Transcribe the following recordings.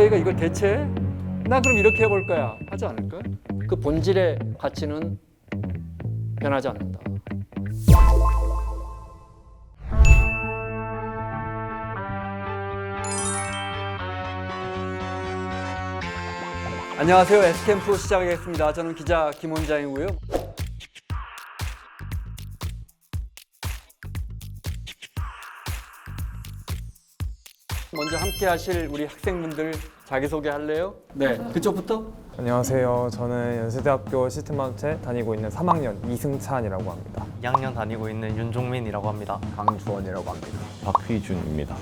AI가 이걸 대체해? 나 그럼 이렇게 해볼 거야 하지 않을까? 그 본질의 가치는 변하지 않는다. 안녕하세요. S캠프 시작하겠습니다. 저는 기자 김원장이고요. 먼저 함께 하실 우리 학생분들 자기소개 할래요? 네, 그쪽부터? 안녕하세요. 저는 연세대학교 시스템반도체 다니고 있는 3학년 이승찬이라고 합니다. 2학년 다니고 있는 윤종민이라고 합니다. 강주원이라고 합니다. 박휘준입니다.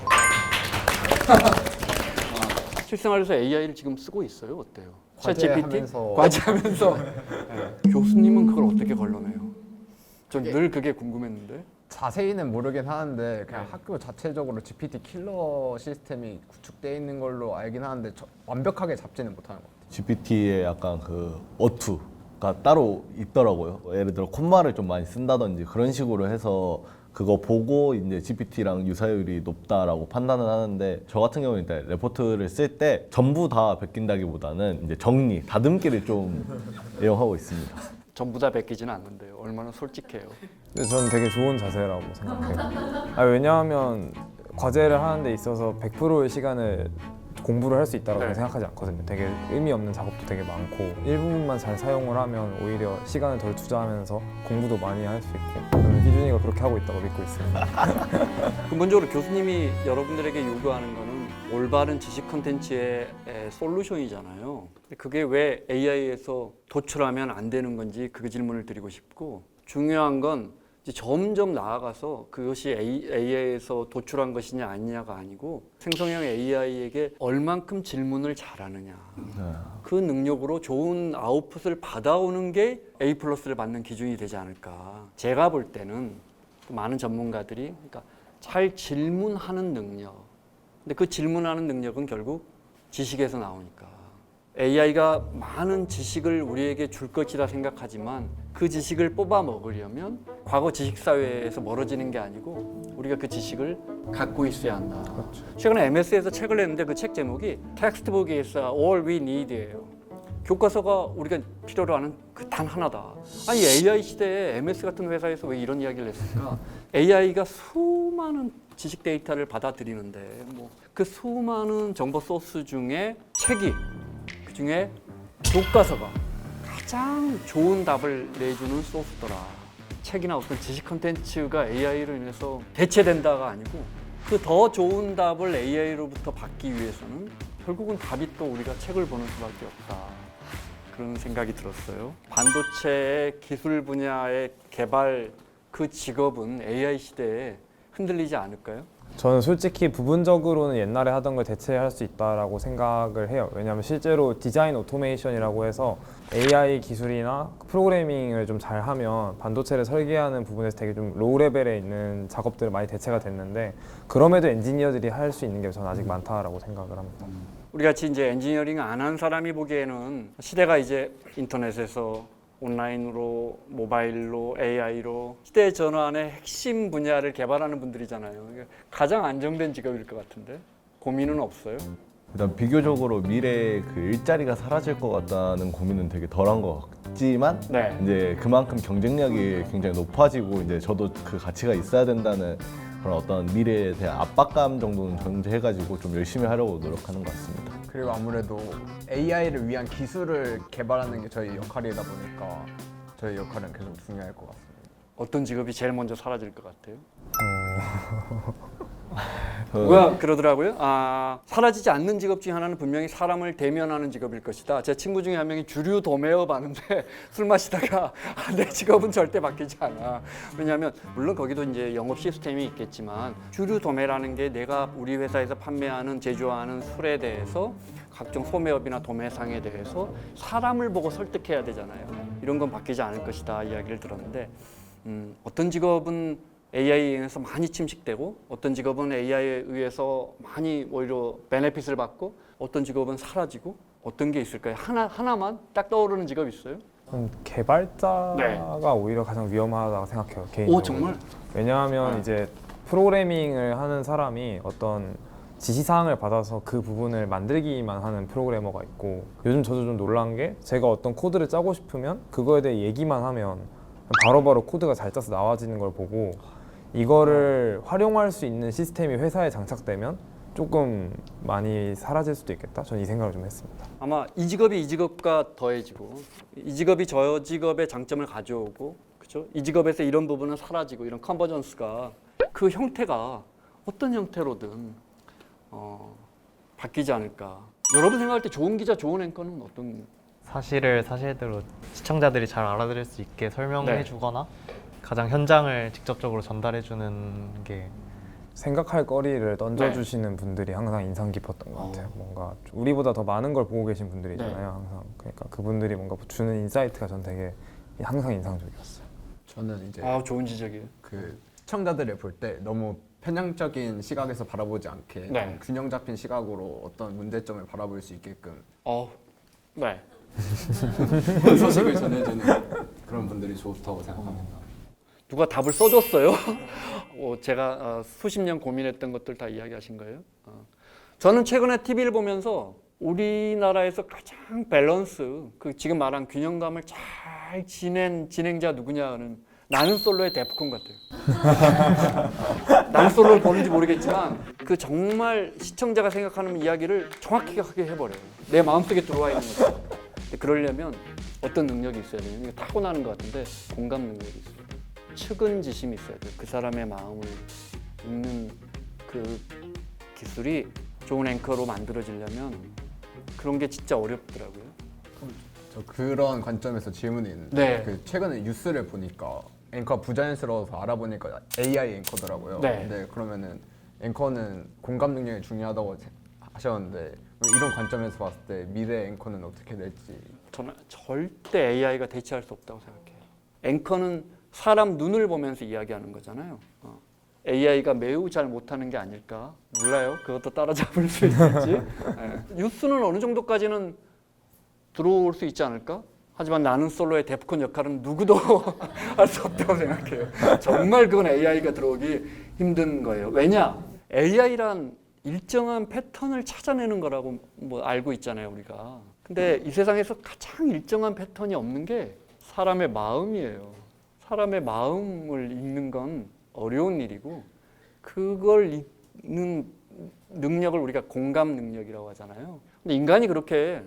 실생활에서 AI를 지금 쓰고 있어요? 어때요? 과제하면서. 과제하면서. 네. 교수님은 그걸 어떻게 걸러내요? 전 늘 그게 궁금했는데. 자세히는 모르긴 하는데 그냥 학교 자체적으로 GPT 킬러 시스템이 구축되어 있는 걸로 알긴 하는데 완벽하게 잡지는 못하는 것 같아요. GPT에 약간 그 어투가 따로 있더라고요. 예를 들어 콧말을 좀 많이 쓴다든지 그런 식으로 해서 그거 보고 이제 GPT랑 유사율이 높다라고 판단을 하는데, 저 같은 경우는 일단 레포트를 쓸 때 전부 다 베낀다기보다는 이제 정리, 다듬기를 좀 애용하고 있습니다. 전부 다 베끼지는 않는데요. 얼마나 솔직해요. 근데 저는 되게 좋은 자세라고 생각해요. 왜냐하면 과제를 하는 데 있어서 100%의 시간을 공부를 할 수 있다고 네. 생각하지 않거든요. 되게 의미 없는 작업도 되게 많고 일부분만 잘 사용을 하면 오히려 시간을 덜 투자하면서 공부도 많이 할 수 있고, 저는 희준이가 그렇게 하고 있다고 믿고 있습니다. 근본적으로 교수님이 여러분들에게 요구하는 거는 올바른 지식 콘텐츠의 솔루션이잖아요. 그게 왜 AI에서 도출하면 안 되는 건지 그 질문을 드리고 싶고, 중요한 건 이제 점점 나아가서 그것이 AI에서 도출한 것이냐 아니냐가 아니고 생성형 AI에게 얼만큼 질문을 잘하느냐, 그 능력으로 좋은 아웃풋을 받아오는 게 A+를 받는 기준이 되지 않을까. 제가 볼 때는 많은 전문가들이 그러니까 잘 질문하는 능력, 근데 그 질문하는 능력은 결국 지식에서 나오니까 AI가 많은 지식을 우리에게 줄 것이라 생각하지만 그 지식을 뽑아 먹으려면 과거 지식사회에서 멀어지는 게 아니고 우리가 그 지식을 갖고 있어야 한다. 그렇죠. 최근에 MS에서 책을 냈는데 그 책 제목이 Textbook is all we need예요. 교과서가 우리가 필요로 하는 그 단 하나다. 아니 AI 시대에 MS 같은 회사에서 왜 이런 이야기를 했을까? AI가 수많은 지식 데이터를 받아들이는데 그 수많은 정보 소스 중에 책이, 그 중에 교과서가 가장 좋은 답을 내주는 소스더라. 책이나 어떤 지식 컨텐츠가 AI로 인해서 대체된다가 아니고 그 더 좋은 답을 AI로부터 받기 위해서는 결국은 답이 또 우리가 책을 보는 수밖에 없다. 그런 생각이 들었어요. 반도체 기술 분야의 개발, 그 직업은 AI 시대에 흔들리지 않을까요? 저는 솔직히 부분적으로는 옛날에 하던 걸 대체할 수 있다라고 생각을 해요. 왜냐하면 실제로 디자인 오토메이션이라고 해서 AI 기술이나 프로그래밍을 좀 잘하면 반도체를 설계하는 부분에서 되게 좀 로우 레벨에 있는 작업들을 많이 대체가 됐는데, 그럼에도 엔지니어들이 할 수 있는 게 저는 아직 많다라고 생각을 합니다. 우리 같이 이제 엔지니어링 안 한 사람이 보기에는 시대가 이제 인터넷에서 온라인으로, 모바일로, AI로 시대 전환의 핵심 분야를 개발하는 분들이잖아요. 가장 안정된 직업일 것 같은데 고민은 없어요? 일단 비교적으로 미래에 그 일자리가 사라질 것 같다는 고민은 되게 덜한 것 같지만, 네. 이제 그만큼 경쟁력이 굉장히 높아지고 이제 저도 그 가치가 있어야 된다는 그런 어떤 미래에 대한 압박감 정도는 전제해가지고 좀 열심히 하려고 노력하는 것 같습니다. 그리고 아무래도 AI를 위한 기술을 개발하는 게 저희 역할이다 보니까 저희 역할은 계속 중요할 것 같습니다. 어떤 직업이 제일 먼저 사라질 것 같아요? 누가 그러더라고요. 사라지지 않는 직업 중에 하나는 분명히 사람을 대면하는 직업일 것이다. 제 친구 중에 한 명이 주류 도매업 하는데 술 마시다가 내 직업은 절대 바뀌지 않아. 왜냐하면 물론 거기도 이제 영업 시스템이 있겠지만 주류 도매라는 게 내가 우리 회사에서 판매하는, 제조하는 술에 대해서 각종 소매업이나 도매상에 대해서 사람을 보고 설득해야 되잖아요. 이런 건 바뀌지 않을 것이다 이야기를 들었는데, 어떤 직업은 AI에 의해서 많이 침식되고 어떤 직업은 AI에 의해서 많이 오히려 베네핏을 받고 어떤 직업은 사라지고, 어떤 게 있을까요? 하나만 딱 떠오르는 직업 있어요? 개발자가 네. 오히려 가장 위험하다고 생각해요, 개인적으로. 오, 정말? 왜냐하면 이제 프로그래밍을 하는 사람이 어떤 지시사항을 받아서 그 부분을 만들기만 하는 프로그래머가 있고, 요즘 저도 좀 놀란 게 제가 어떤 코드를 짜고 싶으면 그거에 대해 얘기만 하면 바로바로 코드가 잘 짜서 나와지는 걸 보고, 이거를 활용할 수 있는 시스템이 회사에 장착되면 조금 많이 사라질 수도 있겠다. 저는 이 생각을 좀 했습니다. 아마 이 직업이 이 직업과 더해지고 이 직업이 저 직업의 장점을 가져오고, 그렇죠? 이 직업에서 이런 부분은 사라지고, 이런 컨버전스가 그 형태가 어떤 형태로든 바뀌지 않을까. 여러분 생각할 때 좋은 기자, 좋은 앵커는 어떤? 사실을 사실대로 시청자들이 잘 알아들을 수 있게 설명해 네. 주거나 가장 현장을 직접적으로 전달해 주는 게 생각할 거리를 던져주시는 분들이 항상 인상 깊었던 것 같아요. 뭔가 우리보다 더 많은 걸 보고 계신 분들이잖아요, 항상. 그러니까 그분들이 뭔가 주는 인사이트가 전 되게 항상 인상적이었어요. 저는 이제 좋은 지적이에요. 그 시청자들을 볼 때 너무 편향적인 시각에서 바라보지 않게 네. 좀 균형 잡힌 시각으로 어떤 문제점을 바라볼 수 있게끔 네. 소식을 전해주는 그런 분들이 좋다고 생각합니다. 누가 답을 써줬어요? 제가 수십 년 고민했던 것들 다 이야기하신 거예요? 저는 최근에 TV를 보면서 우리나라에서 가장 밸런스, 그 지금 말한 균형감을 잘 지낸 진행자 누구냐는 나는 솔로의 데프콘 같아요. 나는 솔로를 보는지 모르겠지만 그 정말 시청자가 생각하는 이야기를 정확하게 해버려요. 내 마음속에 들어와 있는 거죠. 근데 그러려면 어떤 능력이 있어야 되냐? 이거 타고나는 것 같은데 공감 능력이 있어요. 측은지심이 있어야 돼요. 그 사람의 마음을 읽는 그 기술이 좋은 앵커로 만들어지려면 그런 게 진짜 어렵더라고요. 저 그런 관점에서 질문이 있는데 네. 그 최근에 뉴스를 보니까 앵커 부자연스러워서 알아보니까 AI 앵커더라고요. 네. 근데 그러면은 앵커는 공감 능력이 중요하다고 하셨는데 이런 관점에서 봤을 때 미래 앵커는 어떻게 될지. 저는 절대 AI가 대체할 수 없다고 생각해요. 앵커는 사람 눈을 보면서 이야기하는 거잖아요. AI가 매우 잘 못하는 게 아닐까? 몰라요. 그것도 따라잡을 수 있을지. 네. 뉴스는 어느 정도까지는 들어올 수 있지 않을까? 하지만 나는 솔로의 데프콘 역할은 누구도 할 수 없다고 생각해요. 정말 그건 AI가 들어오기 힘든 거예요. 왜냐? AI란 일정한 패턴을 찾아내는 거라고 뭐 알고 있잖아요, 우리가. 근데 이 세상에서 가장 일정한 패턴이 없는 게 사람의 마음이에요. 사람의 마음을 읽는 건 어려운 일이고, 그걸 읽는 능력을 우리가 공감 능력이라고 하잖아요. 근데 인간이 그렇게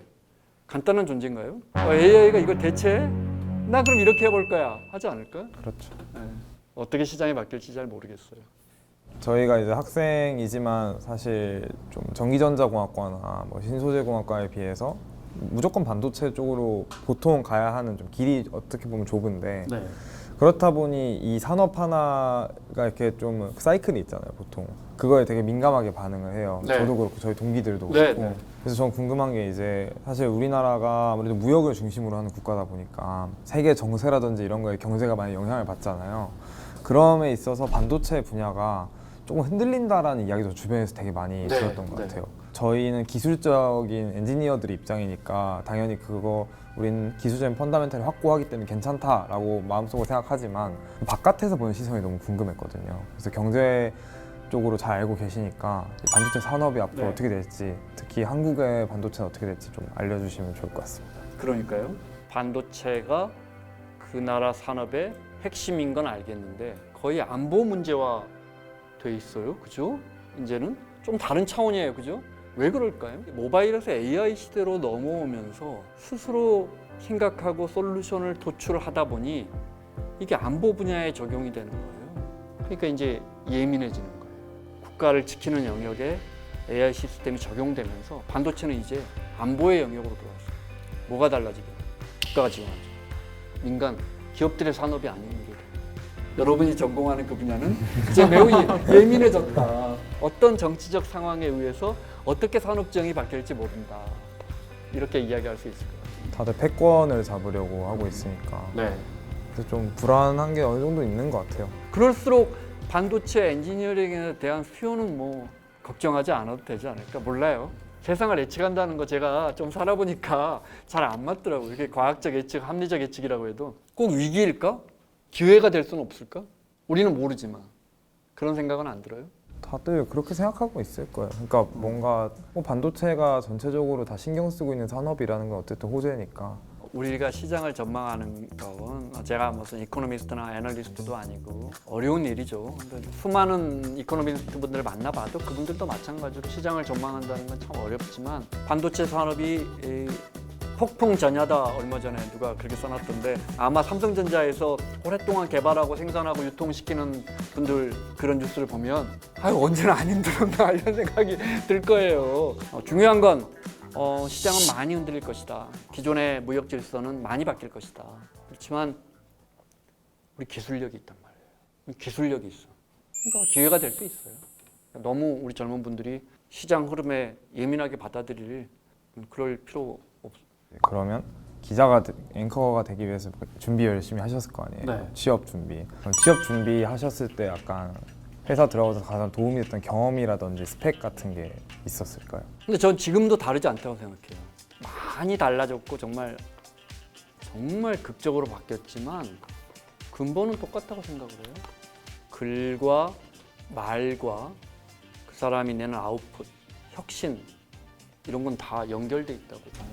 간단한 존재인가요? AI가 이거 대체해? 나 그럼 이렇게 해볼 거야 하지 않을까? 그렇죠. 네. 어떻게 시장이 바뀔지 잘 모르겠어요. 저희가 이제 학생이지만 사실 좀 전기전자공학과나 뭐 신소재공학과에 비해서 무조건 반도체 쪽으로 보통 가야 하는 좀 길이 어떻게 보면 좁은데, 네. 그렇다 보니 이 산업 하나가 이렇게 좀 사이클이 있잖아요, 보통. 그거에 되게 민감하게 반응을 해요. 네. 저도 그렇고 저희 동기들도 네, 그렇고. 네. 그래서 저는 궁금한 게 이제 사실 우리나라가 아무래도 무역을 중심으로 하는 국가다 보니까 세계 정세라든지 이런 거에 경제가 많이 영향을 받잖아요. 그럼에 있어서 반도체 분야가 조금 흔들린다라는 이야기도 주변에서 되게 많이 네, 들었던 것 네. 같아요. 저희는 기술적인 엔지니어들의 입장이니까 당연히 그거 우린 기술적인 펀더멘탈을 확고하기 때문에 괜찮다라고 마음속으로 생각하지만 바깥에서 보는 시선이 너무 궁금했거든요. 그래서 경제 쪽으로 잘 알고 계시니까 반도체 산업이 앞으로 네. 어떻게 될지, 특히 한국의 반도체는 어떻게 될지 좀 알려주시면 좋을 것 같습니다. 그러니까요. 반도체가 그 나라 산업의 핵심인 건 알겠는데 거의 안보 문제화 돼 있어요. 그죠? 이제는 좀 다른 차원이에요. 그죠? 왜 그럴까요? 모바일에서 AI 시대로 넘어오면서 스스로 생각하고 솔루션을 도출하다 보니 이게 안보 분야에 적용이 되는 거예요. 그러니까 이제 예민해지는 거예요. 국가를 지키는 영역에 AI 시스템이 적용되면서 반도체는 이제 안보의 영역으로 들어왔어요. 뭐가 달라지겠어요? 국가가 지원하죠. 민간 기업들의 산업이 아닌 일이다. 여러분이 전공하는 그 분야는 이제 매우 예민해졌다. 어떤 정치적 상황에 의해서 어떻게 산업정이 바뀔지 모른다. 이렇게 이야기할 수 있을 것 같아요. 다들 패권을 잡으려고 하고 있으니까 네. 그래서 좀 불안한 게 어느 정도 있는 것 같아요. 그럴수록 반도체 엔지니어링에 대한 수요는 뭐 걱정하지 않아도 되지 않을까 몰라요. 세상을 예측한다는 거 제가 좀 살아보니까 잘 안 맞더라고요. 이게 과학적 예측, 합리적 예측이라고 해도 꼭 위기일까? 기회가 될 수는 없을까? 우리는 모르지만 그런 생각은 안 들어요? 다들 그렇게 생각하고 있을 거예요. 그러니까 뭔가 반도체가 전체적으로 다 신경 쓰고 있는 산업이라는 건 어쨌든 호재니까. 우리가 시장을 전망하는 건 제가 무슨 이코노미스트나 애널리스트도 아니고 어려운 일이죠. 근데 수많은 이코노미스트 분들을 만나봐도 그분들도 마찬가지로 시장을 전망한다는 건 참 어렵지만 반도체 산업이 폭풍 전야다 얼마 전에 누가 그렇게 써놨던데 아마 삼성전자에서 오랫동안 개발하고 생산하고 유통시키는 분들 그런 뉴스를 보면 아유 언제나 안 힘들었나 이런 생각이 들 거예요. 중요한 건 시장은 많이 흔들릴 것이다. 기존의 무역 질서는 많이 바뀔 것이다. 그렇지만 우리 기술력이 있단 말이에요. 우리 기술력이 있어. 그러니까 기회가 될 수 있어요. 너무 우리 젊은 분들이 시장 흐름에 예민하게 받아들일 그럴 필요 없어요. 그러면 기자가 앵커가 되기 위해서 준비 열심히 하셨을 거 아니에요. 네. 취업 준비. 그럼 취업 준비하셨을 때 약간 회사 들어가서 가장 도움이 됐던 경험이라든지 스펙 같은 게 있었을까요? 근데 전 지금도 다르지 않다고 생각해요. 많이 달라졌고 정말 극적으로 바뀌었지만 근본은 똑같다고 생각을 해요. 글과 말과 그 사람이 내는 아웃풋, 혁신 이런 건 다 연결돼 있다고 봐요.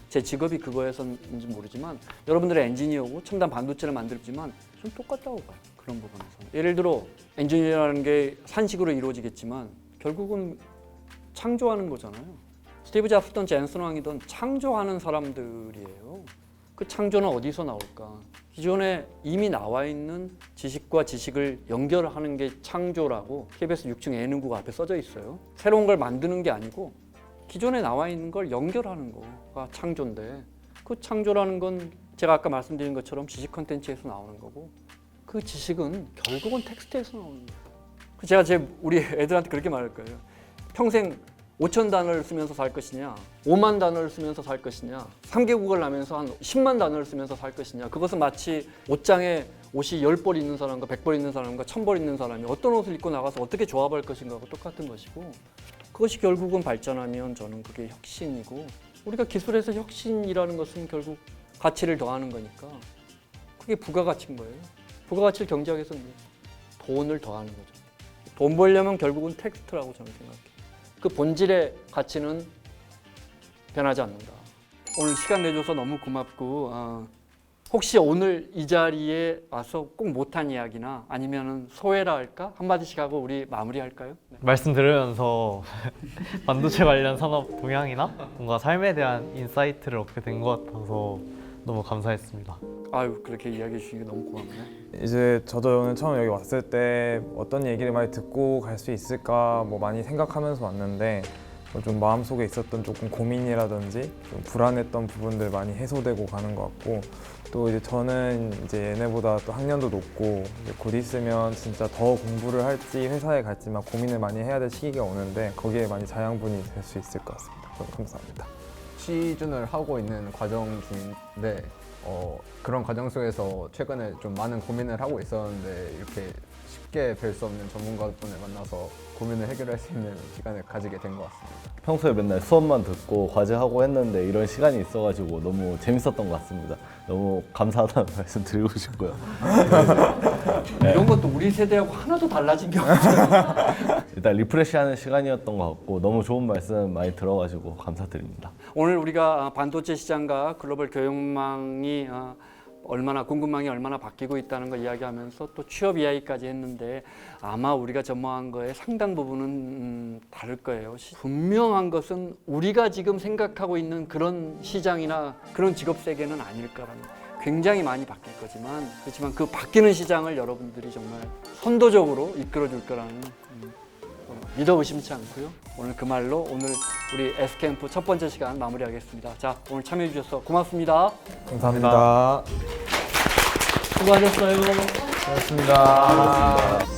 제 직업이 그거여서인지 모르지만 여러분들의 엔지니어고 첨단 반도체를 만들지만 좀 똑같다고 봐요. 그런 부분에서. 예를 들어 엔지니어라는 게 산식으로 이루어지겠지만 결국은 창조하는 거잖아요. 스티브 잡스든 젠슨 왕이든 창조하는 사람들이에요. 그 창조는 어디서 나올까? 기존에 이미 나와 있는 지식과 지식을 연결하는 게 창조라고 KBS 6층 예능국 앞에 써져 있어요. 새로운 걸 만드는 게 아니고 기존에 나와 있는 걸 연결하는 거가 창조인데 그 창조라는 건 제가 아까 말씀드린 것처럼 지식 컨텐츠에서 나오는 거고 그 지식은 결국은 텍스트에서 나오는 거예요. 제가 우리 애들한테 그렇게 말할 거예요. 평생 5천 단어를 쓰면서 살 것이냐 5만 단어를 쓰면서 살 것이냐 3개국어를 하면서 한 10만 단어를 쓰면서 살 것이냐 그것은 마치 옷장에 옷이 10벌 있는 사람과 100벌 있는 사람과 1000벌 있는 사람이 어떤 옷을 입고 나가서 어떻게 조합할 것인가하고 똑같은 것이고 그것이 결국은 발전하면 저는 그게 혁신이고 우리가 기술에서 혁신이라는 것은 결국 가치를 더하는 거니까 그게 부가가치인 거예요. 부가가치를 경제학에서는 돈을 더하는 거죠. 돈 벌려면 결국은 텍스트라고 저는 생각해요. 그 본질의 가치는 변하지 않는다. 오늘 시간 내줘서 너무 고맙고 혹시 오늘 이 자리에 와서 꼭 못한 이야기나 아니면은 소회라 할까? 한마디씩 하고 우리 마무리할까요? 네. 말씀 들으면서 반도체 관련 산업 동향이나 뭔가 삶에 대한 인사이트를 얻게 된 것 같아서 너무 감사했습니다. 아유 그렇게 이야기해 주시니 너무 고맙네. 이제 저도 오늘 처음 여기 왔을 때 어떤 얘기를 많이 듣고 갈 수 있을까 뭐 많이 생각하면서 왔는데 좀 마음속에 있었던 조금 고민이라든지 좀 불안했던 부분들 많이 해소되고 가는 것 같고 또 이제 저는 이제 얘네보다 또 학년도 높고 이제 곧 있으면 진짜 더 공부를 할지 회사에 갈지 막 고민을 많이 해야 될 시기가 오는데 거기에 많이 자양분이 될 수 있을 것 같습니다. 너무 감사합니다. 시즌을 하고 있는 과정 중인데 그런 과정 속에서 최근에 좀 많은 고민을 하고 있었는데 이렇게 쉽게 뵐 수 없는 전문가분을 만나서 고민을 해결할 수 있는 시간을 가지게 된 것 같습니다. 평소에 맨날 수업만 듣고 과제하고 했는데 이런 시간이 있어가지고 너무 재밌었던 것 같습니다. 너무 감사하다는 말씀 드리고 싶고요. 이런 것도 우리 세대하고 하나도 달라진 게 없어요. 일단 리프레시하는 시간이었던 것 같고 너무 좋은 말씀 많이 들어가지고 감사드립니다. 오늘 우리가 반도체 시장과 글로벌 교육망이 얼마나 공급망이 얼마나 바뀌고 있다는 걸 이야기하면서 또 취업 이야기까지 했는데 아마 우리가 전망한 거에 상당 부분은 다를 거예요. 분명한 것은 우리가 지금 생각하고 있는 그런 시장이나 그런 직업 세계는 아닐 거라는 굉장히 많이 바뀔 거지만 그렇지만 그 바뀌는 시장을 여러분들이 정말 선도적으로 이끌어 줄 거라는 믿어 의심치 않고요. 오늘 그 말로 오늘 우리 S캠프 첫 번째 시간 마무리하겠습니다. 자, 오늘 참여해 주셔서 고맙습니다. 감사합니다. 수고하셨어요. 고맙습니다.